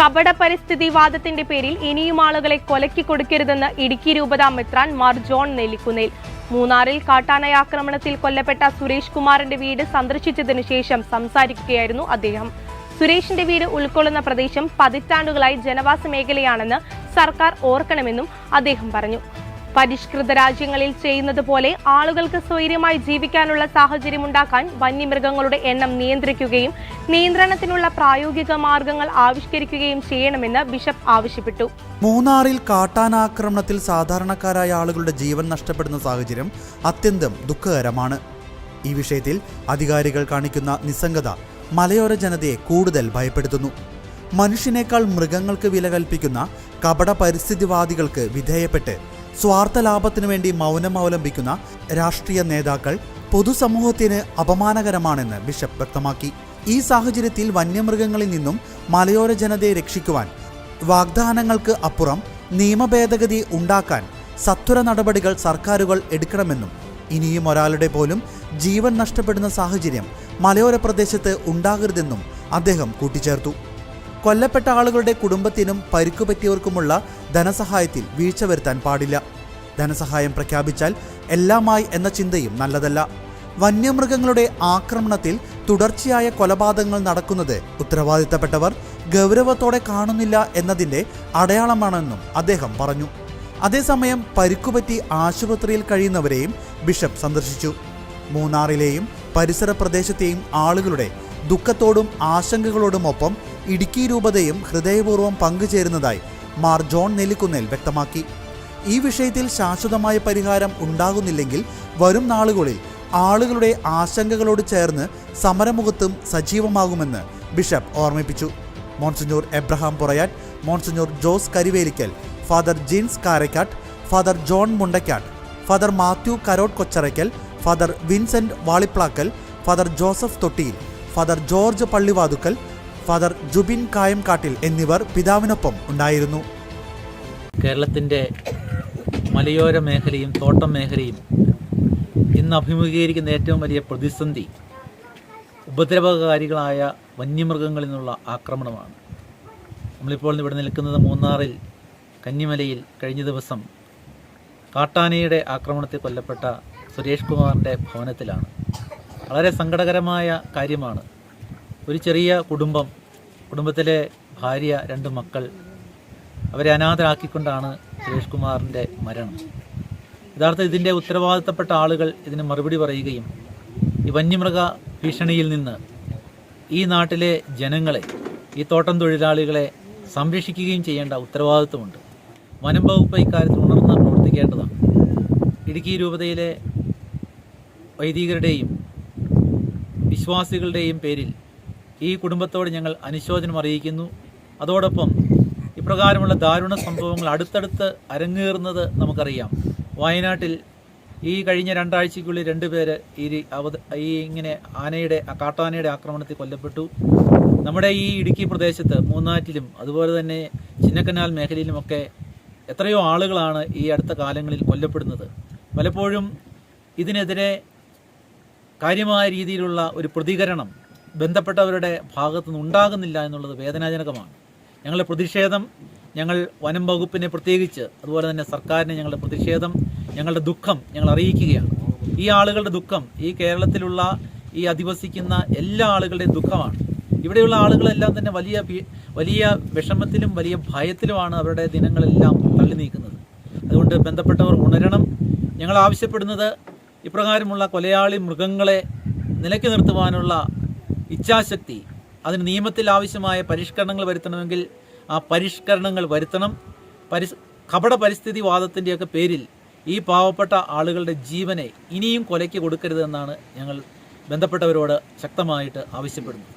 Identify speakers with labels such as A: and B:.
A: കപട പരിസ്ഥിതിവാദത്തിന്റെ പേരിൽ ഇനിയും ആളുകളെ കൊലയ്ക്ക് കൊടുക്കരുതെന്ന് ഇടുക്കി രൂപതാ മെത്രാൻ മാർ ജോൺ നെല്ലിക്കുന്നേൽ. മൂന്നാറിൽ കാട്ടാനയാക്രമണത്തിൽ കൊല്ലപ്പെട്ട സുരേഷ് കുമാറിന്റെ വീട് സന്ദർശിച്ചതിനു ശേഷം സംസാരിക്കുകയായിരുന്നു അദ്ദേഹം. സുരേഷിന്റെ വീട് ഉൾക്കൊള്ളുന്ന പ്രദേശം പതിറ്റാണ്ടുകളായി ജനവാസ മേഖലയാണെന്ന് സർക്കാർ ഓർക്കണമെന്നും അദ്ദേഹം പറഞ്ഞു. പരിഷ്കൃത രാജ്യങ്ങളിൽ ചെയ്യുന്നത് പോലെ ആളുകൾക്ക് സ്വൈര്യമായി ജീവിക്കാനുള്ള സാഹചര്യമുണ്ടാക്കാൻ വന്യമൃഗങ്ങളുടെ എണ്ണം നിയന്ത്രിക്കുകയും നിയന്ത്രണത്തിനുള്ള പ്രായോഗിക മാർഗങ്ങൾ ആവിഷ്കരിക്കുകയും ചെയ്യണമെന്ന് ബിഷപ്പ് ആവശ്യപ്പെട്ടു.
B: മൂന്നാറിൽ കാട്ടാനാക്രമണത്തിൽ സാധാരണക്കാരായ ആളുകളുടെ ജീവൻ നഷ്ടപ്പെടുന്ന സാഹചര്യം അത്യന്തം ദുഃഖകരമാണ്. ഈ വിഷയത്തിൽ അധികാരികൾ കാണിക്കുന്ന നിസ്സംഗത മലയോര ജനതയെ കൂടുതൽ ഭയപ്പെടുത്തുന്നു. മനുഷ്യനേക്കാൾ മൃഗങ്ങൾക്ക് വില കൽപ്പിക്കുന്ന കപട പരിസ്ഥിതിവാദികൾക്ക് വിധേയപ്പെട്ട് സ്വാർത്ഥ ലാഭത്തിനു വേണ്ടി മൗനം അവലംബിക്കുന്ന രാഷ്ട്രീയ നേതാക്കൾ പൊതുസമൂഹത്തിന് അപമാനകരമാണെന്ന് ബിഷപ്പ് വ്യക്തമാക്കി. ഈ സാഹചര്യത്തിൽ വന്യമൃഗങ്ങളിൽ നിന്നും മലയോര ജനതയെ രക്ഷിക്കുവാൻ വാഗ്ദാനങ്ങൾക്ക് അപ്പുറം നിയമഭേദഗതി ഉണ്ടാക്കാൻ സത്വര നടപടികൾ സർക്കാരുകൾ എടുക്കണമെന്നും ഇനിയും ഒരാളുടെ പോലും ജീവൻ നഷ്ടപ്പെടുന്ന സാഹചര്യം മലയോര പ്രദേശത്ത് ഉണ്ടാകരുതെന്നും അദ്ദേഹം കൂട്ടിച്ചേർത്തു. കൊല്ലപ്പെട്ട ആളുകളുടെ കുടുംബത്തിനും പരിക്കുപറ്റിയവർക്കുമുള്ള ധനസഹായത്തിൽ വീഴ്ച വരുത്താൻ പാടില്ല. ധനസഹായം പ്രഖ്യാപിച്ചാൽ എല്ലാമായി എന്ന ചിന്തയും നല്ലതല്ല. വന്യമൃഗങ്ങളുടെ ആക്രമണത്തിൽ തുടർച്ചയായ കൊലപാതകങ്ങൾ നടക്കുന്നത് ഉത്തരവാദിത്തപ്പെട്ടവർ ഗൗരവത്തോടെ കാണുന്നില്ല എന്നതിൻ്റെ അടയാളമാണെന്നും അദ്ദേഹം പറഞ്ഞു. അതേസമയം പരിക്കുപറ്റി ആശുപത്രിയിൽ കഴിയുന്നവരെയും ബിഷപ്പ് സന്ദർശിച്ചു. മൂന്നാറിലെയും പരിസര പ്രദേശത്തെയും ആളുകളുടെ ദുഃഖത്തോടും ആശങ്കകളോടുമൊപ്പം ഇടുക്കി രൂപതയും ഹൃദയപൂർവ്വം പങ്കുചേരുന്നതായി മാർ ജോൺ നെല്ലിക്കുന്നേൽ വ്യക്തമാക്കി. ഈ വിഷയത്തിൽ ശാശ്വതമായ പരിഹാരം ഉണ്ടാകുന്നില്ലെങ്കിൽ വരും നാളുകളിൽ ആളുകളുടെ ആശങ്കകളോട് ചേർന്ന് സമരമുഖത്തും സജീവമാകുമെന്ന് ബിഷപ്പ് ഓർമ്മിപ്പിച്ചു. Monsignor Abraham Purayattu, Monsignor Jose Karivelikkal, Father Jins Karakkattu, Father John Mundakkattu, Father Mathew Karottu Kocharakkal, Father Vincent Valiplackal, Father Joseph Thottiyil, Father George Pallivathukkal, Father Jubin Kayamkattil എന്നിവർ പിതാവിനൊപ്പം ഉണ്ടായിരുന്നു.
C: കേരളത്തിൻ്റെ മലയോര മേഖലയും തോട്ടം മേഖലയും ഇന്ന് അഭിമുഖീകരിക്കുന്ന ഏറ്റവും വലിയ പ്രതിസന്ധി ഉപദ്രവകാരികളായ വന്യമൃഗങ്ങളിൽ നിന്നുള്ള ആക്രമണമാണ്. നമ്മളിപ്പോൾ ഇവിടെ നിൽക്കുന്നത് മൂന്നാറിൽ കന്നിമലയിൽ കഴിഞ്ഞ ദിവസം കാട്ടാനയുടെ ആക്രമണത്തിൽ കൊല്ലപ്പെട്ട സുരേഷ് കുമാറിൻ്റെ ഭവനത്തിലാണ്. വളരെ സങ്കടകരമായ കാര്യമാണ്. ഒരു ചെറിയ കുടുംബത്തിലെ ഭാര്യ, 2 മക്കൾ, അവരെ അനാഥരാക്കിക്കൊണ്ടാണ് സുരേഷ് കുമാറിൻ്റെ മരണം. യഥാർത്ഥത്തിൽ ഇതിൻ്റെ ഉത്തരവാദിത്തപ്പെട്ട ആളുകൾ ഇതിന് മറുപടി പറയുകയും ഈ വന്യമൃഗ ഭീഷണിയിൽ നിന്ന് ഈ നാട്ടിലെ ജനങ്ങളെ, ഈ തോട്ടം തൊഴിലാളികളെ സംരക്ഷിക്കുകയും ചെയ്യേണ്ട ഉത്തരവാദിത്വമുണ്ട്. വനം വകുപ്പ് ഇക്കാര്യത്തിൽ ഉണർന്ന് പ്രവർത്തിക്കേണ്ടതാണ്. ഇടുക്കി രൂപതയിലെ വൈദികരുടെയും വിശ്വാസികളുടെയും പേരിൽ ഈ കുടുംബത്തോട് ഞങ്ങൾ അനുശോചനം അറിയിക്കുന്നു. അതോടൊപ്പം ഇപ്രകാരമുള്ള ദാരുണ സംഭവങ്ങൾ അടുത്തടുത്ത് അരങ്ങേറുന്നത് നമുക്കറിയാം. വയനാട്ടിൽ ഈ കഴിഞ്ഞ 2 ആഴ്ചയ്ക്കുള്ളിൽ 2 പേര് ഇങ്ങനെ കാട്ടാനയുടെ ആക്രമണത്തിൽ കൊല്ലപ്പെട്ടു. നമ്മുടെ ഈ ഇടുക്കി പ്രദേശത്ത് മൂന്നാറ്റിലും അതുപോലെ തന്നെ ചിന്നക്കനാൽ മേഖലയിലുമൊക്കെ എത്രയോ ആളുകളാണ് ഈ അടുത്ത കാലങ്ങളിൽ കൊല്ലപ്പെടുന്നത്. പലപ്പോഴും ഇതിനെതിരെ കാര്യമായ രീതിയിലുള്ള ഒരു പ്രതികരണം ബന്ധപ്പെട്ടവരുടെ ഭാഗത്തുനിന്ന് ഉണ്ടാകുന്നില്ല എന്നുള്ളത് വേദനാജനകമാണ്. ഞങ്ങളുടെ പ്രതിഷേധം, ഞങ്ങൾ വനം വകുപ്പിനെ പ്രത്യേകിച്ച് അതുപോലെ തന്നെ സർക്കാരിനെ ഞങ്ങളുടെ പ്രതിഷേധം, ഞങ്ങളുടെ ദുഃഖം ഞങ്ങൾ അറിയിക്കുകയാണ്. ഈ ആളുകളുടെ ദുഃഖം ഈ കേരളത്തിലുള്ള ഈ അധിവസിക്കുന്ന എല്ലാ ആളുകളുടെയും ദുഃഖമാണ്. ഇവിടെയുള്ള ആളുകളെല്ലാം തന്നെ വലിയ വിഷമത്തിലും വലിയ ഭയത്തിലുമാണ് അവരുടെ ദിനങ്ങളെല്ലാം തള്ളി നീക്കുന്നത്. അതുകൊണ്ട് ബന്ധപ്പെട്ടവർ ഉണരണം. ഞങ്ങൾ ആവശ്യപ്പെടുന്നത് ഇപ്രകാരമുള്ള കൊലയാളി മൃഗങ്ങളെ നിലയ്ക്ക് നിർത്തുവാനുള്ള ഇച്ഛാശക്തി, അതിന് നിയമത്തിൽ ആവശ്യമായ പരിഷ്കരണങ്ങൾ വരുത്തണമെങ്കിൽ ആ പരിഷ്കരണങ്ങൾ വരുത്തണം. കപട പരിസ്ഥിതിവാദത്തിൻ്റെയൊക്കെ പേരിൽ ഈ പാവപ്പെട്ട ആളുകളുടെ ജീവനെ ഇനിയും കൊലയ്ക്ക് കൊടുക്കരുതെന്നാണ് ഞങ്ങൾ ബന്ധപ്പെട്ടവരോട് ശക്തമായിട്ട് ആവശ്യപ്പെടുന്നത്.